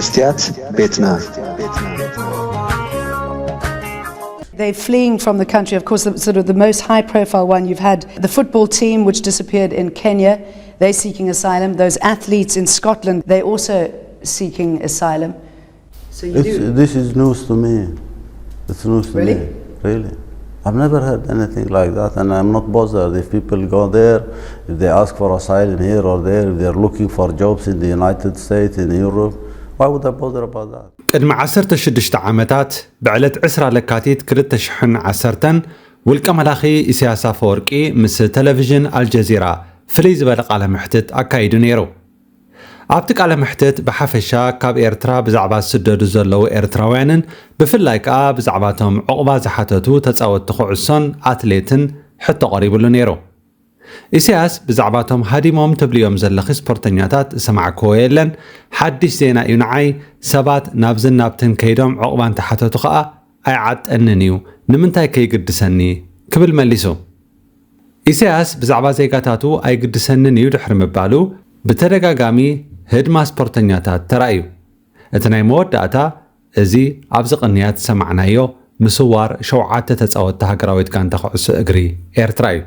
መስትያት ቤትና They're fleeing from the country. Of course, the most high-profile one, you've had the football team which disappeared in Kenya. They're seeking asylum. Those athletes in Scotland, they're also seeking asylum. So this is news to me. It's news to me. Really? I've never heard anything like that, and I'm not bothered if people go there, if they ask for asylum here or there, if they're looking for jobs in the United States, in Europe. Why would I bother about that? ቅድሚ 16 ዓመታት ብዕለት 10 ለካቲት 2010 ውልቀ መላኺ ኢሳያስ አፈወርቂ ምስ ቴሌቪዥን አልጀዚራ ፍልይ ዝበለ ቃለ መሕትት አካይዱ ነይሩ። ኣብቲ ቃለ መሕትት ብሓፈሻ ካብ ኤርትራ ብዛዕባ ዝስደዱ ዘለዉ ኤርትራውያንን ብፍላይ ከዓ ብዛዕባቶም ዕቑባ ዝሓተቱ ተፃወቲ ኩዕሶን ኣትሌትን ሕቶ ቀሪቡሉ ነይሩ። ኢሳያስ ብዛዕባቶም ሃዲሞም ትብልዮም ዘለኺ ስፖርተኛታት ሰማዕክዎ የለን ሓድሽ ዜና እዩ ንዓይ ሰባት ናብዝን ናብትን ከይዶም ዕቑባ እንተሓተቱ ከዓ ኣይዓጠንን እዩ ንምንታይ ከይግድሰኒ ክብል መሊሱ። ኢሳያስ ብዛዕባ ዜጋታቱ ኣይግድሰንን እዩ ድሕሪ ምባሉ ብተደጋጋሚ ህድማ ስፖርተኛታት ተራእዩ። እቲ ናይ መወዳእታ እዚ ኣብዚ ቅንያት ሰማዕናዮ ምስዋር 7 ተፃወቲ ሃገራዊት ጋንታ ኩዕሶ እግሪ ኤርትራ እዩ።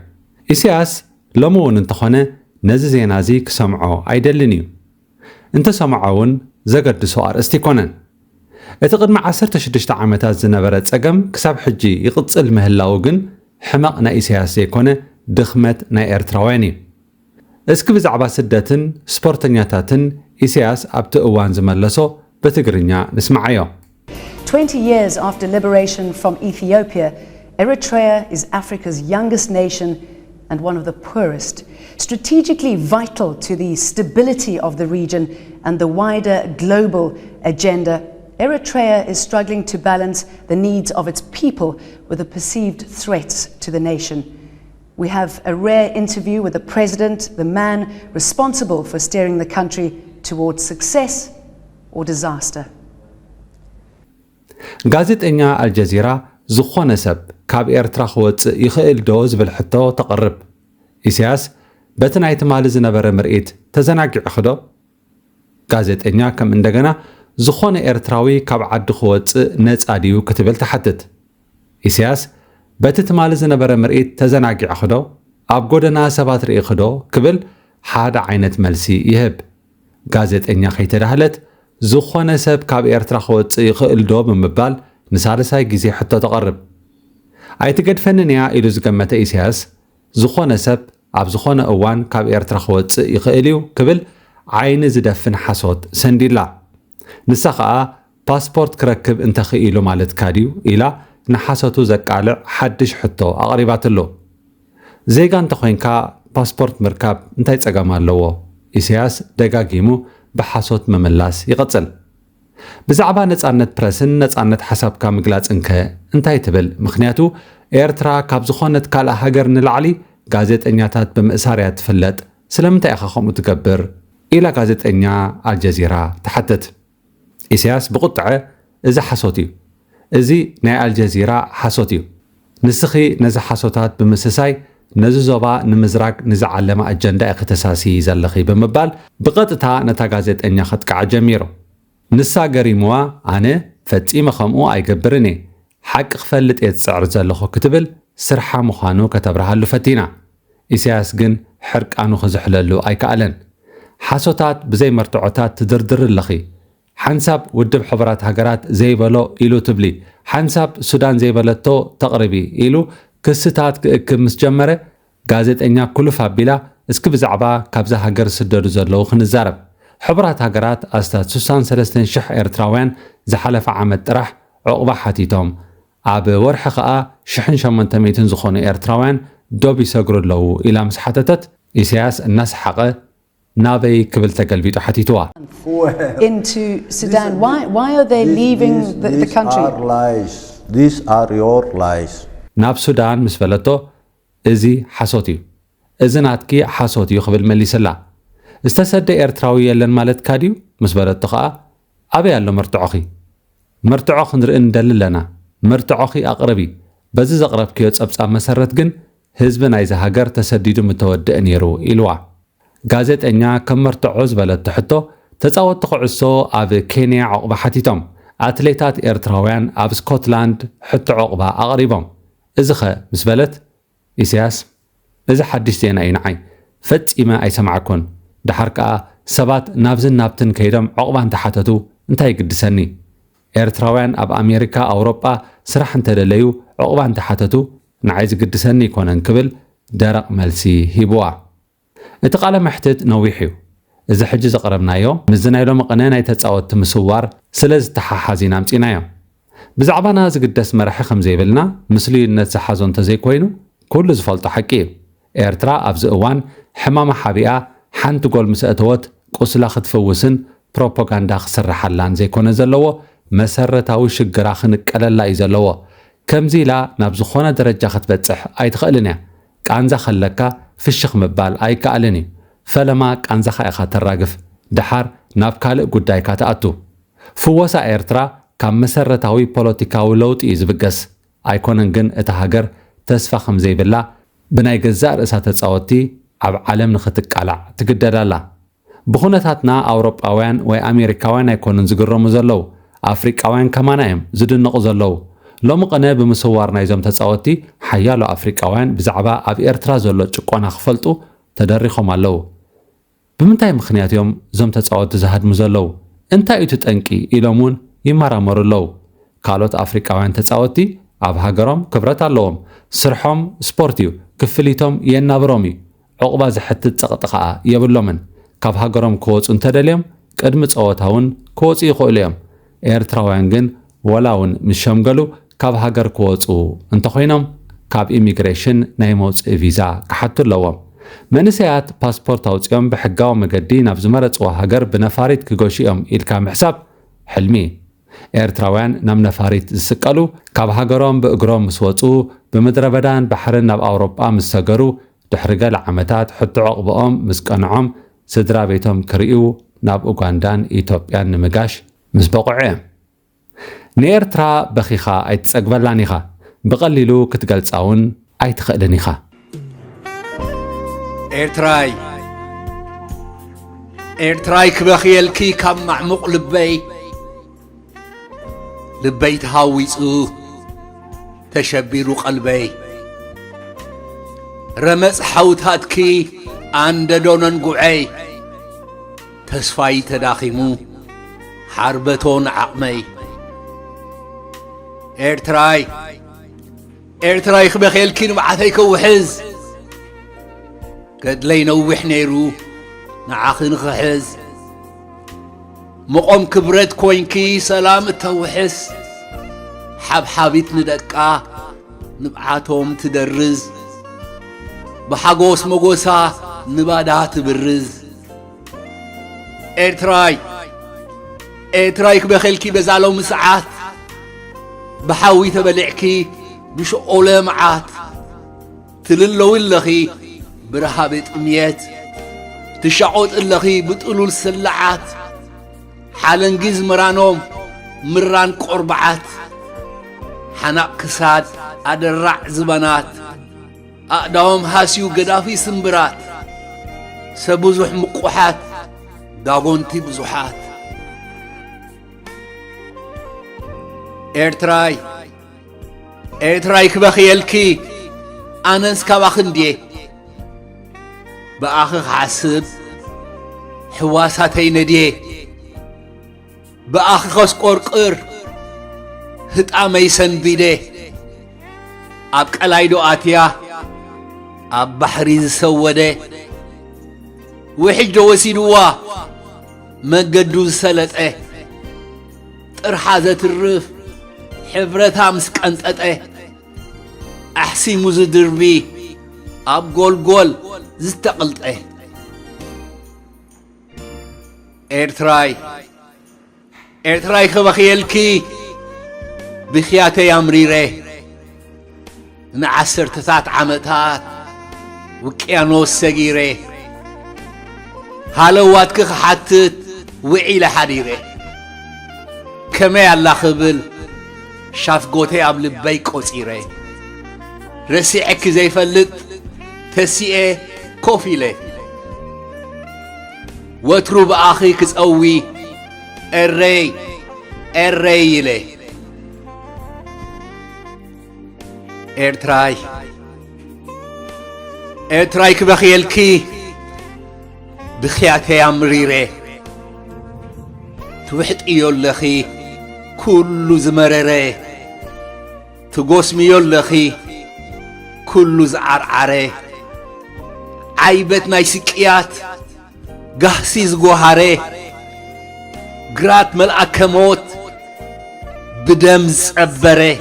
ኢሳያስ ሎሚ እውን እንተኾነ ነዚ ዜና እዚ ክሰምዖ ኣይደልን እዩ። እንተሰምዖ እውን ዘገድሶ ኣርእስቲ ይኮነን። እቲ ቅድሚ 16 ዓመታት ዝነበረ ፀገም ክሳብ ሕጂ ይቕፅል ምህላው ግን ሕማቕ ናይ ኢሳያስ ዘይኮነ ድኽመት ናይ ኤርትራውያን እዩ። እስኪ ብዛዕባ ስደትን ስፖርተኛታትን ኢሳያስ ኣብቲ እዋን ዝመለሶ በትግርኛ ንስማዓዮ። 20 years after liberation from Ethiopia, Eritrea is Africa's youngest nation and one of the poorest, strategically vital to the stability of the region and the wider global agenda. Eritrea is struggling to balance the needs of its people with the perceived threats to the nation. We have a rare interview with the president, the man responsible for steering the country towards success or disaster. ጋዜጠኛ አልጀዚራ ዝኾነ ሰብ ካብ ኤርትራ ክወፅእ ይኽእል ዶ ዝብል ሕቶ ተቐርብ። ኢሳያስ በቲ ናይ ትማሊ ዝነበረ ምርኢት ተዘናጊዑ ዶ? ጋዜጠኛ ከም እንደገና ዝኾነ ኤርትራዊ ካብ ዓዲ ክወፅእ ነፃ ድዩ ክትብል ተሓትት። ኢሳያስ በቲ ትማሊ ዝነበረ ምርኢት ተዘናጊዑ ዶ? ኣብ ጎደና ሰባት ርኢኹ ዶ ክብል ሓደ ዓይነት መልሲ ይህብ። ጋዜጠኛ ከይተዳህለት ዝኾነ ሰብ ካብ ኤርትራ ክወፅእ ይኽእል ዶ ብምባል ንሳልሳይ ግዜ ሕቶ ተቐርብ። ኣይትገድፈንን እያ ኢሉ ዝገመተ ኢሳያስ ዝኾነ ሰብ ኣብ ዝኾነ እዋን ካብ ኤርትራ ክወፅእ ይኽእል እዩ ክብል ዓይኒ ዝደፍን ሓሶት ሰንዲላ። ንሳ ከዓ ፓስፖርት ክረክብ እንተኽኢሉ ማለት ካድዩ ኢላ ንሓሶቱ ዘቃልዕ ሓድሽ ሕቶ ኣቕሪባትሎ። ዜጋ እንተኮይንካ ፓስፖርት ምርካብ እንታይ ፀገም ኣለዎ? ኢሳያስ ደጋጊሙ ብሓሶት መመላስ ይቐፅል። ብዛዕባ ነፃነት ፕረስን ነፃነት ሓሳብካ ምግላፅን ከ እንታይ ትብል? ምክንያቱ ኤርትራ ካብ ዝኾነት ካልእ ሃገር ንላዕሊ ጋዜጠኛታት ብምእሳርያ ትፍለጥ ስለምንታይ ኢኻ ከምኡ ትገብር? ኢላ ጋዜጠኛ አልጀዚራ ተሓትት። ኢሳያስ ብቁጥዐ እዚ ሓሶት እዩ፣ እዚ ናይ አልጀዚራ ሓሶት እዩ፣ ንስኺ ነዚ ሓሶታት ብምስሳይ ነዚ ዞባ ንምዝራግ ንዝዓለመ ኣጀንዳ እኽተሳሲ ዘለኺ ብምባል ብቐጥታ ነታ ጋዜጠኛ ኸጥቃዕ ጀሚሩ። ንሳ ገሪምዋ ኣነ ፈፂመ ከምኡ ኣይገብርን እየ ሓቂ ክፈልጥ እየ ዝፅዕር ዘለኹ ክትብል ስርሓ ምዃኑ ከተብርሃሉ ፈቲና። ኢሳያስ ግን ሕርቃኑ ክዝሕለሉ ኣይከኣለን። ሓሶታት ብዘይ መርትዖታት ትድርድር ኣለኺ። ሓንሳብ ውድብ ሕቡራት ሃገራት ዘይበሎ ኢሉ ትብሊ፣ ሓንሳብ ሱዳን ዘይበለቶ ተቕርቢ ኢሉ ክስታት ክእክብ ምስ ጀመረ ጋዜጠኛ ኩሉፍ ኣቢላ እስኪ ብዛዕባ ካብዛ ሃገር ዝስደዱ ዘለዉ ክንዛረብ። ሕቡራት ሃገራት ኣስታት 63,000 ኤርትራውያን ዝሓለፈ ዓመት ጥራሕ ዕቑባ ሓቲቶም ኣብ ወርሒ ከዓ 1,800 ዝኾኑ ኤርትራውያን ዶብ ይሰግሩ ኣለዉ ኢላ ምስ ሓተተት ኢሳያስ እናሰሓቐ ናበይ ክብል ተገልቢጡ ሓቲትዋ። Into Sudan. Why are they leaving the country? These are your lies. ናብ ሱዳን ምስ በለቶ እዚ ሓሶት እዩ፣ እዚ ናትኪ ሓሶት እዩ ክብል መሊስላ። ዝተሰደ ኤርትራዊ የለን ማለት ካድዩ ምስ በለቶ ከዓ ኣበይ ኣሎ መርትዖኺ? መርትዖ ክንርኢ እንደሊ ኣለና። መርትዖኺ ኣቕርቢ። በዚ ዘቕረብክዮ ፀብፃብ መሰረት ግን ህዝቢ ናይዚ ሃገር ተሰዲዱ ምተወድእ ነይሩ ኢልዋ። ጋዜጠኛ ከም መርትዖ ዝበለቶ ሕቶ ተጻወትቲ ኩዕሶ ኣብ ኬንያ ዕቑባ ሓቲቶም ኣትሌታት ኤርትራውያን ኣብ ስኮትላንድ ሕቶ ዕቑባ ኣቕሪቦም እዚ ኸ ምስ በለት ኢሳያስ እዚ ሓድሽ ዜና እዩ ንዓይ ፈጺመ ኣይሰማዓኮን ድሓር ከዓ ሰባት ናብዝን ናብትን ከይዶም ዕቑባ እንተሓተቱ እንታይ ይግድሰኒ ኤርትራውያን ኣብ ኣሜሪካ ኣውሮጳ ስራሕ እንተደለዩ ዕቑባ እንተሓተቱ ንዓይ ዝግድሰኒ ይኮነን ክብል ደረቕ መልሲ ሂብዋ እቲ ቃለ መሕትት ነዊሕ እዩ እዚ ሕጂ ዘቕረብናዮ ምዝ ናይ ሎሚ ቅነ ናይ ተጻወትቲ ምስዋር ስለ ዝተሓሓዝ ኢና ኣምፂናዮ ብዛዕባና ዝግደስ መርሒ ከም ዘይብልና ምስልዩነት ዝሓዞ እንተዘይኮይኑ ኩሉ ዝፈልጦ ሓቂ እዩ ኤርትራ ኣብዚ እዋን ሕማማ ሓቢኣ ሓንቲ ጎል ምስ እተወት ቁስላ ክትፍውስን ፕሮፓጋንዳ ክስራሓላን ዘይኮነ ዘለዎ መሰረታዊ ሽግራ ክንቀለላ እዩ ዘለዎ ከምዚ ኢላ ናብ ዝኾነ ደረጃ ክትበፅሕ ኣይትኽእልን እያ ቃንዛ ከለካ ፍሽኽ ምባል ኣይከኣልን እዩ ፈለማ ቃንዛኻ ኢኻ ተራግፍ ድሓር ናብ ካልእ ጉዳይካ ተኣቱ ፍወሳ ኤርትራ ካብ መሰረታዊ ፖለቲካዊ ለውጢ እዩ ዝብገስ ኣይኮነን ግን እታ ሃገር ተስፋ ከም ዘይብላ ብናይ ገዛእ ርእሳ ተጻወቲ ኣብ ዓለም ንኽትቃላዕ ትግደዳላ ብኹነታትና ኣውሮጳውያን ወይ ኣሜሪካውያን ኣይኮኑን ዝግረሙ ዘለዉ ኣፍሪቃውያን ከማና እዮም ዝድንቑ ዘለዉ ሎሚ ቅነ ብምስዋር ናይዞም ተጻወቲ ሓያሎ ኣፍሪቃውያን ብዛዕባ ኣብ ኤርትራ ዘሎ ጭቆና ክፈልጡ ተደሪኾም ኣለዉ ብምንታይ ምኽንያት እዮም እዞም ተጻወቲ ዝሃድሙ ዘለዉ እንታይ እዩ ጠንቂ ኢሎም እውን ይመራመሩ ኣለዉ ካልኦት ኣፍሪቃውያን ተጻወቲ ኣብ ሃገሮም ክብረት ኣለዎም ስርሖም ስፖርት እዩ ክፍሊቶም የናብሮም እዩ ዕቑባ ዝሕትት ጸቕጢ ከዓ የብሎምን ካብ ሃገሮም ክወፁ እንተደልዮም ቅድሚ ጸወታ እውን ክወፁ ይኽእሉ እዮም ኤርትራውያን ግን ወላ እውን ምስ ሸምገሉ ካብ ሃገር ክወፁ እንተኾይኖም ካብ ኢሚግሬሽን ናይ መውፅኢ ቪዛ ክሓቱ ኣለዎም መንእሰያት ፓስፖርት ኣውፅኦም ብሕጋዊ መገዲ ናብ ዝመረፅዎ ሃገር ብነፋሪት ክገሽኦም ኢልካ ምሕሳብ ሕልሚ ኤርትራውያን ናብ ነፋሪት ዝስቀሉ ካብ ሃገሮም ብእግሮም ምስ ወፁ ብምድረ በዳን ባሕርን ናብ ኣውሮጳ ምስ ሰገሩ ድሕሪ ገለ ዓመታት ሕቶ ዕቑቦኦም ምስ ቀንዖም ስድራ ቤቶም ክርእዩ ናብ ኡጋንዳን ኢትዮጵያን ንምጋሽ ምስ በቑዑ እዮም ንኤርትራ በኺኻ ኣይትጸግበላን ኢኻ ብቐሊሉ ክትገልጻ እውን ኣይትኽእልን ኢኻ ኤርትራይ ክበኽየልኪ ካብ ማዕሙቕ ልበይ ተሃዊፁ ተሸቢሩ ቀልበይ ረመፅ ሓውታትኪ ኣንደዶነን ጉዐይ ተስፋይ ተዳኺሙ ሓርበቶን ዓቕመይ ኤርትራይ ክበኽየልኪ ንባዓተይ ከውሕዝ ገድለይ ነዊሕ ነይሩ ንዓኺ ንኽሕዝ مقوم كبرت كوينكي سلام التوحس حبحابيت ندقا نبعاتهم تدرز بحاقوس مقوسا نبادات برز ايرتراي كبخلكي بزالو مساعات بحاوي تبلعكي بشقولة معات تللو اللخي برهابت أميات تشعوت اللخي بتقولوا السلعات حالنجيز مرانوم مران قربعات حناق كساد أدرع زبانات أقدام هاسيو قدافي سنبرات سبوزح مقوحات داغونتي بزوحات ايرتراي كبخيلكي أنس كبخندي بآخر حاسب حواساتي ندي بآخر خس قرقر هتعمي سنبيده أبك ألايدو آتيا أب بحري سوده وحجو وسيدوا مقدو سلطه ترحازة الرف حبرتها مسكنتته أحسي مزدربي أب قول زتقلته ايرتراي خبخيلكي بخياتي أمريري نعسر تسات عمتات وكيانوس سجيري هالواتك خحتت وعي لحريري كما الله خبل شاف قوتي قبل بيك قصيري رسيعك زي فلت تسيئة كوفيلي وترو بأخي كسقوي الري إلي إرتراي كبخيلكي بخياتي عمريري توحت إيولخي كل زمرري تقوسمي يولخي كل زعرعري عيبت نايسكيات قهسي زقوهاري قرات ملأك موت بدم زعبري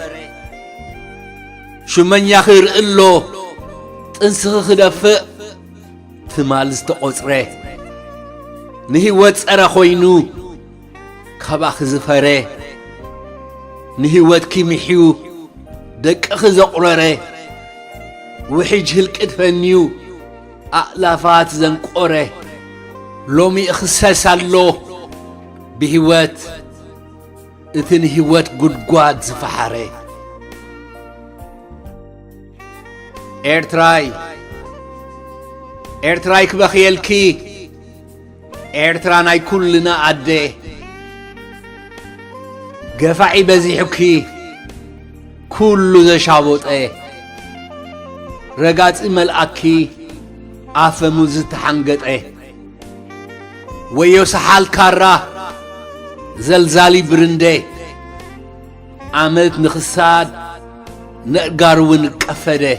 شو من يخير إلو تنسخ خدفق تمالز تقصري نهيوت أرخوينو كباخ زفري نهيوت كيمحيو دك أخذ قرري وحيج هالكتفنيو أقلافات زنقوري لومي اخساس اللو بهيوت اتن هيوت قد زفحري إرتراي كبخيلكي إرتراناي كلنا عدي قفعي بزيحكي كل ذا شابوت رقات ملأكي عفمو زتحنقت ويو سحال كارا زلزالي برندي عملت نخساد نقارون كفده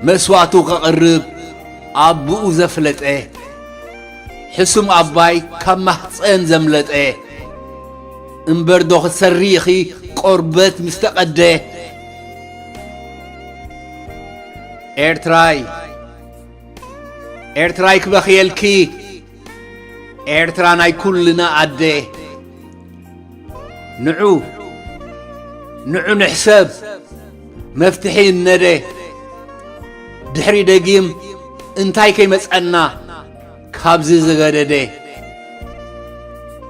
مسواتو قرب أبو زفلت حسم أباي كم محصين زملت انبردوخ سريخي قربت مستقده إرتراي كبخيلكي إرتراناي كلنا عدي نعو نحسب مفتحين ندي دحري دقيم انتاي كي مسألنا كابزي زغددي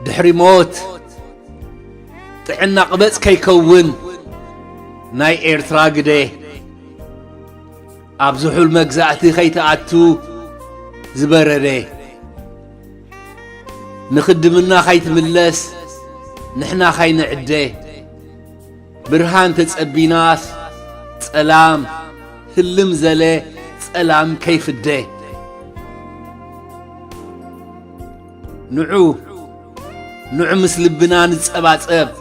دحري موت طعنا قبس كي كون ناي إرترا قدي أبزحو المجزعتي خي تعتو زبردي نخدمنا خي تملس نحنا خي نعدي برهان تتسأبيناس سلام هلم زلي سلام كيف الدي نعو مثل بنا نتسأب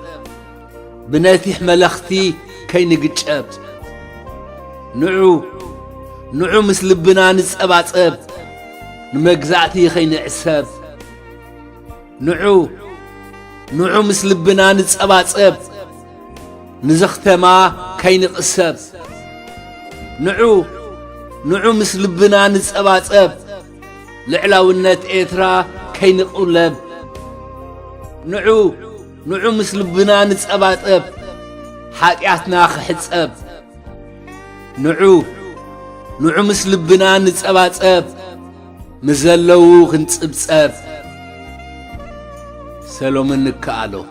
بناتيح ملختي كي نقجب نعو مثل بنا نتسأب نمجزعتي خي نعسب نعو مثل بنا نتسأب نزختما كي نقسب نعو مثل بنا نتسأب لعلاونات إترا كي نقلب نعو مثل بنا نتسأب حاجاتنا خحتسب نعو مثل بنا نتسأب مزلو خنتسب سلام نكالو